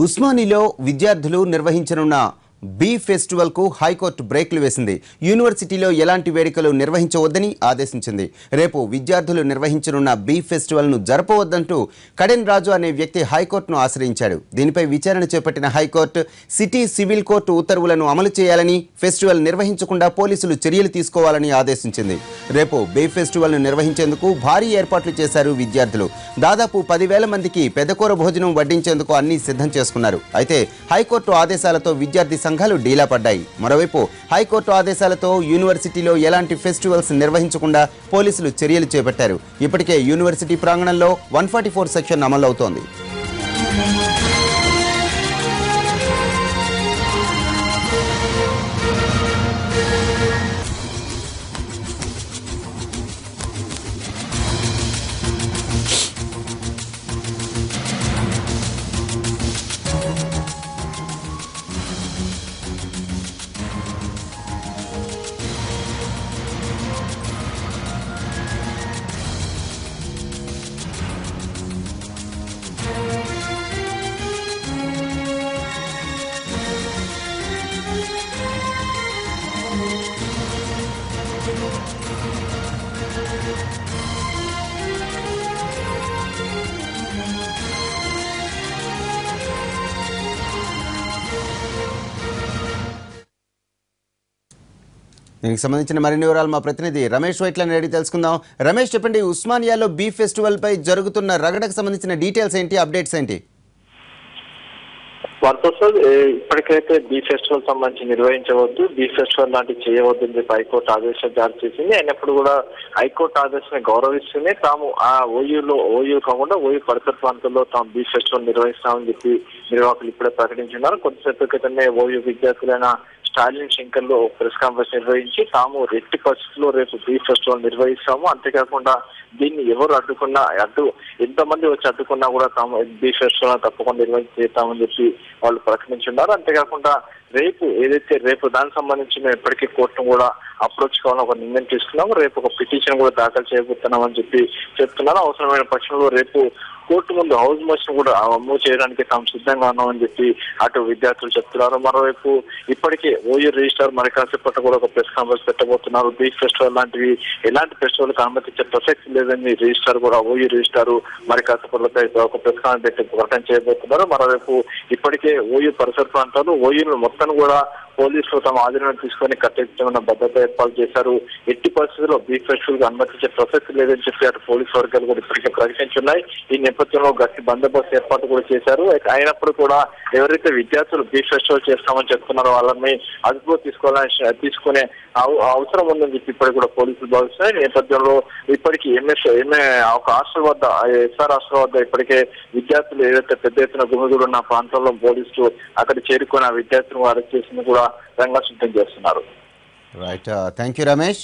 ఉస్మానియాలో విద్యార్థులు నిర్వహించనున్న be festival కు హైకోర్టు బ్రేక్లు వేసింది. యూనివర్సిటీలో ఎలాంటి వేడుకలు నిర్వహించవద్దని ఆదేశించింది. రేపు విద్యార్థులు నిర్వహించనున్న బీ ఫెస్టివల్ ను జరపవద్దంటూ కడెన్ రాజు అనే వ్యక్తి హైకోర్టును ఆశ్రయించాడు. దీనిపై విచారణ చేపట్టిన హైకోర్టు సిటీ సివిల్ కోర్టు ఉత్తర్వులను అమలు చేయాలని, ఫెస్టివల్ నిర్వహించకుండా పోలీసులు చర్యలు తీసుకోవాలని ఆదేశించింది. రేపు బీ ఫెస్టివల్ ను నిర్వహించేందుకు భారీ ఏర్పాట్లు చేశారు విద్యార్థులు. దాదాపు 10,000 మందికి పెదకూర భోజనం వడ్డించేందుకు అన్ని సిద్ధం చేసుకున్నారు. అయితే హైకోర్టు ఆదేశాలతో విద్యార్థి సంఘాలు డీలా పడ్డాయి. మరోవైపు హైకోర్టు ఆదేశాలతో యూనివర్సిటీలో ఎలాంటి ఫెస్టివల్స్ నిర్వహించకుండా పోలీసులు చర్యలు చేపట్టారు. ఇప్పటికే యూనివర్సిటీ ప్రాంగణంలో 144 సెక్షన్ అమలవుతోంది. దీనికి సంబంధించిన మరిన్ని వివరాలు మా ప్రతినిధి రమేష్ వైట్లని అడిగి తెలుసుకుందాం. రమేష్, చెప్పండి, ఉస్మానియాలో బీ ఫెస్టివల్ పై జరుగుతున్న రగడకు సంబంధించిన డీటెయిల్స్ ఏంటి, అప్డేట్స్ ఏంటి? ఇప్పటికైతే బీ ఫెస్టివల్ సంబంధించి నిర్వహించవద్దు, బీ ఫెస్టివల్ లాంటివి చేయవద్దు అని చెప్పి హైకోర్టు ఆదేశాలు జారీ చేసింది. అయినప్పుడు కూడా హైకోర్టు ఆదేశాన్ని గౌరవిస్తూనే తాము ఆ ఓయూ కాకుండా ఓయూ పరిసర ప్రాంతాల్లో తాము బీ ఫెస్టివల్ నిర్వహిస్తామని చెప్పి నిర్వాహకులు ఇప్పుడే ప్రకటించున్నారు. కొద్దిసేపు క్రితమే ఓయూ విద్యార్థులైన స్టాలిన్ శంకర్లో ప్రెస్ కాన్ఫరెన్స్ నిర్వహించి తాము ఎట్టి పరిస్థితుల్లో రేపు బీ ఫెస్టివల్ నిర్వహిస్తాము, అంతేకాకుండా దీన్ని ఎవరు ఎంతమంది వచ్చి అడ్డుకున్నా కూడా తాము బీ ఫెస్టివల్ తప్పకుండా నిర్వహిస్తామని చెప్పి వాళ్ళు ప్రకటించున్నారు. అంతేకాకుండా రేపు దానికి సంబంధించి మేము ఎప్పటికీ కోర్టును కూడా అప్రోచ్ కావాలని ఒక నిర్ణయం తీసుకున్నాము. రేపు ఒక పిటిషన్ కూడా దాఖలు చేయబోతున్నామని చెప్పి చెప్తున్నారు. అవసరమైన పక్షంలో రేపు కోర్టు ముందు హౌస్ మోషన్ కూడా మూవ్ చేయడానికి తాము సిద్ధంగా ఉన్నామని చెప్పి అటు విద్యార్థులు చెప్తున్నారు. మరోవైపు ఇప్పటికే ఓయూ రిజిస్ట్రార్ మరి కాసేపట్లో కూడా ఒక ప్రెస్ కాన్ఫరెన్స్ పెట్టబోతున్నారు. బీ ఫెస్టివల్ లాంటివి ఎలాంటి ఫెస్టివల్ కి అనుమతించే ప్రసక్తి లేదని రిజిస్ట్రార్ కూడా ఓయూ రిజిస్ట్రార్ మరి కాసేపట్లో ఒక ప్రెస్ కాన్ఫరెన్స్ పెట్టి ప్రకటన చేయబోతున్నారు. మరోవైపు ఇప్పటికే ఓయూ పరిసర ప్రాంతాలు ఓయూలు మొత్తం కూడా పోలీసులు తమ ఆధీనంలో తీసుకొని కట్టెచ్చమన్న భద్రత ఏర్పాటు చేశారు. ఎట్టి పరిస్థితుల్లో బీ ఫెస్టివల్ కు అనుమతించే ప్రసక్తి లేదని చెప్పి అటు పోలీసు వర్గాలు కూడా ఇప్పటికే ప్రకటించున్నాయి. ఈ నేపథ్యంలో గట్టి బందోబస్తు ఏర్పాటు కూడా చేశారు. అయినప్పుడు కూడా ఎవరైతే విద్యార్థులు బీ ఫెస్టివల్ చేస్తామని చెప్తున్నారో వాళ్ళని అదుపులో తీసుకునే అవసరం ఉందని చెప్పి ఇప్పటికి కూడా పోలీసులు భావిస్తున్నాయి. ఈ నేపథ్యంలో ఇప్పటికీ ఒక హాస్టల్ వద్ద ఎస్ఆర్ హాస్టల్ వద్ద ఇప్పటికే విద్యార్థులు ఏదైతే పెద్ద ఎత్తున గుమిగూడు ఉన్న ప్రాంతంలో పోలీసులు అక్కడ చేరుకుని ఆ విద్యార్థులను అరెస్ట్ చేసింది కూడా రంగం సిద్ధం చేస్తున్నారు. Right, thank you Ramesh.